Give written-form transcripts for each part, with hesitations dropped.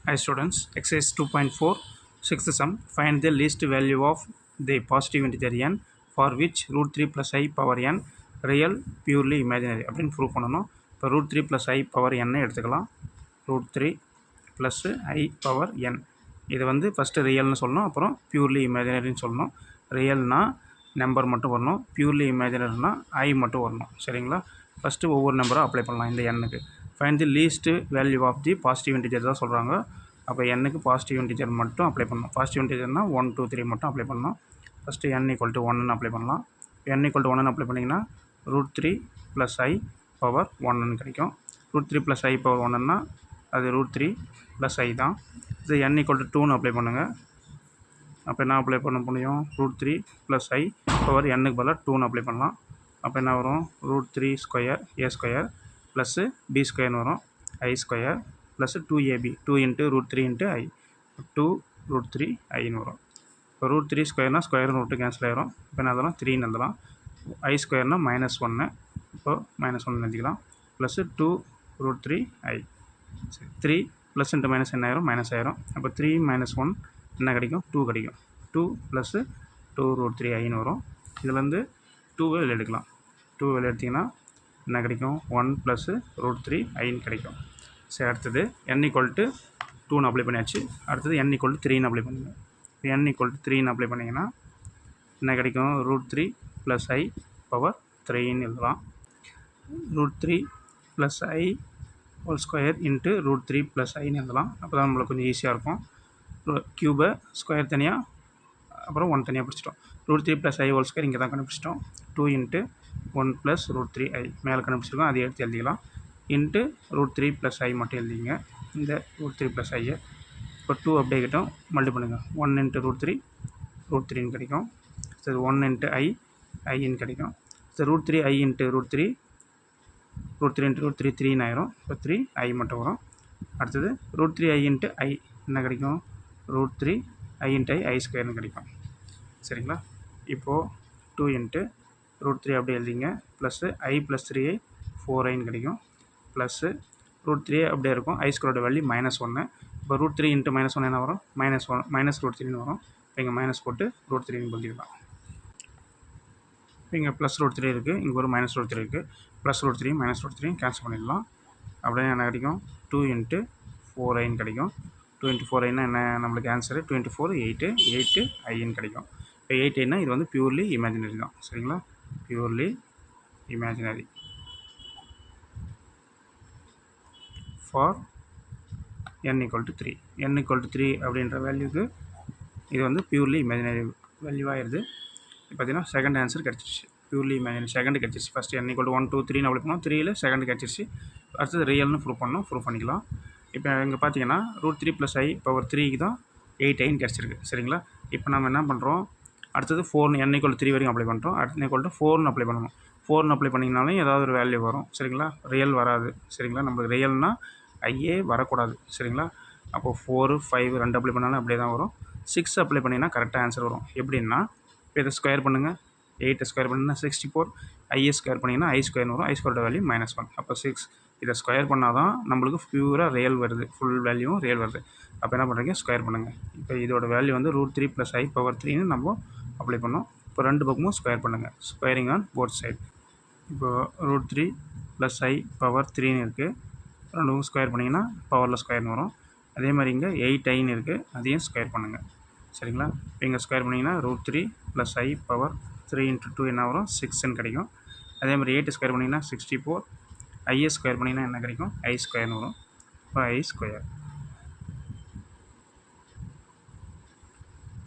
Hi students, exercise 2.4, sixth sum. Find the least value of the positive integer n for which root 3 plus I power n real purely imaginary அப்படின்னு prove பண்ணணும். இப்போ root 3 plus I power n எடுத்துக்கலாம். root 3 plus I power n இது வந்து first ரியல்னு சொல்லணும், அப்புறம் purely இமேஜினரின்னு சொல்லணும். ரியல்னா number மட்டும் வரணும், பியூர்லி இமேஜினரினா ஐ மட்டும் வரணும். சரிங்களா? ஃபஸ்ட்டு ஒவ்வொரு நம்பரும் அப்ளை பண்ணலாம் இந்த எண்ணுக்கு. Find the least value of the positive integer தான் சொல்கிறாங்க. அப்போ எண்ணுக்கு பாசிட்டிவ் இன்டிஜர் மட்டும் அப்ளை பண்ணணும். பாசிட்டிவ் இன்டிஜர்னால் 1 2 3 மட்டும் அப்ளை பண்ணணும். ஃபஸ்ட்டு n = 1ன்னு அப்ளை பண்ணலாம். n = 1ன்னு அப்ளை பண்ணிங்கன்னா root 3 + I power 1ன்னு கிடைக்கும். root 3 + I power 1ன்னா அது root 3 + I தான். இது n = 2ன்னு அப்ளை பண்ணுங்கள். அப்போ என்ன அப்ளை பண்ண முடியும்? root 3 + I power n-க்கு பதிலாக 2ன்னு அப்ளை பண்ணலாம். அப்போ என்ன வரும்? root 3 square a² plus b² வரும், I² plus 2ab 2 × root 3 × I 2 root 3 ஐன்னு வரும். இப்போ root 3 ஸ்கொயர்னால் ஸ்கொயர் ரூட்டு கேன்சல் ஆகிரும். இப்போ என்ன அதெல்லாம் 3ன்னு எழுதலாம். I² -1, இப்போ -1 எழுதிக்கலாம். Plus 2 root 3 I. சரி, 3 ப்ளஸ் இன்ட்டு மைனஸ் என்ன ஆயிரும்? மைனஸ் ஆயிரும். அப்போ 3 - 1 என்ன கிடைக்கும்? 2 கிடைக்கும். 2 ப்ளஸ்ஸு 2 root 3 ஐன்னு வரும். இதுலேருந்து 2வை வெளியே எடுக்கலாம். 2 வெளியே எடுத்திங்கன்னா என்ன கிடைக்கும்? 1 ப்ளஸ்ஸு root 3 ஐன்னு கிடைக்கும். சரி, அடுத்தது n = 2ன்னு அப்ளை பண்ணியாச்சு. அடுத்தது n = 3ன்னு அப்ளை பண்ணுங்க. இப்போ n = 3ன்னு அப்ளை பண்ணிங்கன்னா என்ன கிடைக்கும்? root 3 + I power 3ன்னு எழுதலாம். root 3 + I whole square × root 3 + Iன்னு எழுதலாம். அப்போ தான் நம்மளுக்கு கொஞ்சம் ஈஸியாக இருக்கும். க்யூபை ஸ்கொயர் தனியாக, அப்புறம் 1 தனியாக பிடிச்சிட்டோம். root 3 + I whole square இங்கே தான் கண்டுபிடிச்சிட்டோம். 2 × 1 + root 3 I மேலே கண்டுபிடிச்சிருக்கோம், அதை எடுத்து எழுதிக்கலாம். இன்ட்டு root 3 + I மட்டும் எழுதிங்க. இந்த root 3 + I இப்போ 2 அப்படியே கிட்டோம், மல்டி பண்ணுங்கள். 1 × root 3 root 3ன்னு கிடைக்கும். சரி, 1 × I ஐன்னு கிடைக்கும். சரி, root 3 I × root 3 root 3 × root 3 3ன்னு ஆயிரும். இப்போ 3 I மட்டும் வரும். அடுத்தது root 3 I × I என்ன கிடைக்கும்? root 3 I × I² கிடைக்கும். சரிங்களா? இப்போது 2 × root 3 அப்படியே எழுதிங்க. ப்ளஸ்ஸு I + 3i 4iன்னு கிடைக்கும். ப்ளஸ்ஸு root 3 அப்படியே இருக்கும். I² value -1. இப்போ root 3 × -1 என்ன வரும்? -1 root 3ன்னு வரும். இப்போ இங்கே மைனஸ் போட்டு root 3ன்னு எழுதிக்கலாம். இப்போ இங்கே ப்ளஸ் root 3 இருக்குது, இங்கே ஒரு -root 3 இருக்குது. ப்ளஸ் root 3 -root 3 கேன்சல் பண்ணிடலாம். அப்படியே என்ன கிடைக்கும்? 2 × 4iன்னு கிடைக்கும். 2 × 4iன்னா என்ன நம்மளுக்கு ஆன்சரு? 24 8 8 ஐன்னு கிடைக்கும். இப்போ 8 இது வந்து பியூர்லி இமேஜினரி தான். சரிங்களா? Purely imaginary for n = 3. n = 3 அப்படின்ற வேல்யூக்கு இது வந்து பியூர்லி இமேஜினரி வேல்யூவாகிடுது. இப்போ பார்த்தீங்கன்னா செகண்ட் ஆன்சர் கிடச்சிருச்சு. பியூர்லி இமேஜினரி செகண்ட் கிடச்சிருச்சு. ஃபஸ்ட்டு n = 1 2 3ன்னு அப்ளை பண்ணோம். 3ல் செகண்ட் கிடச்சிருச்சு. அடுத்தது ரியல்னு ப்ரூவ் பண்ணிக்கலாம். இப்போ இங்கே பார்த்தீங்கன்னா root 3 + I power 3க்கு தான் 8 ஐன்னு கிடச்சிருக்கு. சரிங்களா? இப்போ நம்ம என்ன பண்ணுறோம்? அடுத்தது 4 n = 3 வரைக்கும் அப்ளை பண்ணுறோம். n = 4ன்னு அப்ளை பண்ணணும். 4ன்னு அப்ளை பண்ணிங்கனாலும் ஏதாவது ஒரு வேல்யூ வரும். சரிங்களா? ரியல் வராது. சரிங்களா? நம்மளுக்கு ரியல்னால் ஐயே வரக்கூடாது. சரிங்களா? அப்போது 4 5 2 அப்ளை பண்ணாலும் அப்படியே தான் வரும். 6 அப்ளை பண்ணிங்கன்னா கரெக்டாக ஆன்சர் வரும். எப்படின்னா, இப்போ இதை ஸ்கொயர் பண்ணுங்கள். 8 ஸ்கொயர் பண்ணிங்கன்னா 64. ஐயை ஸ்கொயர் பண்ணிங்கன்னா I² வரும். I² value -1. அப்போ 6 இதை ஸ்கொயர் பண்ணால் தான் நம்மளுக்கு பியூராக ரியல் வருது. ஃபுல் வேல்யூவும் ரியல் வருது. அப்போ என்ன பண்ணுறீங்க? ஸ்கொயர் பண்ணுங்கள். இப்போ இதோட வேல்யூ வந்து root 3 + I power 3ன்னு நம்ம அப்ளை பண்ணோம். இப்போ ரெண்டு பக்கமும் ஸ்கொயர் பண்ணுங்கள். Squaring on both side. இப்போ root 3 + I power 3ன்னு இருக்குது. ரெண்டு பக்கம் ஸ்கொயர் பண்ணிங்கன்னா பவரில் ஸ்கொயர்னு வரும். அதே மாதிரி இங்கே 8 ஐன்னு இருக்குது, அதையும் ஸ்கொயர் பண்ணுங்கள். சரிங்களா? இப்போ இங்கே ஸ்கொயர் பண்ணிங்கன்னா root 3 + I power 3 × 2 என்ன வரும்? 6ன்னு கிடைக்கும். அதே மாதிரி 8 ஸ்கொயர் பண்ணிங்கன்னா 64. ஐயை ஸ்கொயர் பண்ணிங்கன்னா என்ன கிடைக்கும்? I² வரும். இப்போ I².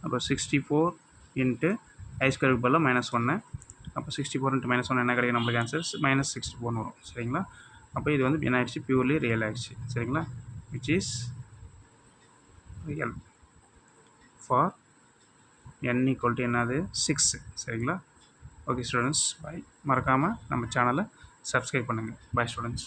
அப்போ 64 × I² பதிலாக -1. அப்போ 64 × -1 என்ன கிடைக்கும்? நம்மளுக்கு ஆன்சர் -64ன்னு வரும். சரிங்களா? அப்போ இது வந்து என்ன ஆயிடுச்சு? பியூர்லி ரியல் ஆயிடுச்சு. சரிங்களா? Which is real for n = என்னது? 6. சரிங்களா? ஓகே ஸ்டூடெண்ட்ஸ், பாய். மறக்காமல் நம்ம சேனலை சப்ஸ்கிரைப் பண்ணுங்கள். பாய் ஸ்டூடெண்ட்ஸ்.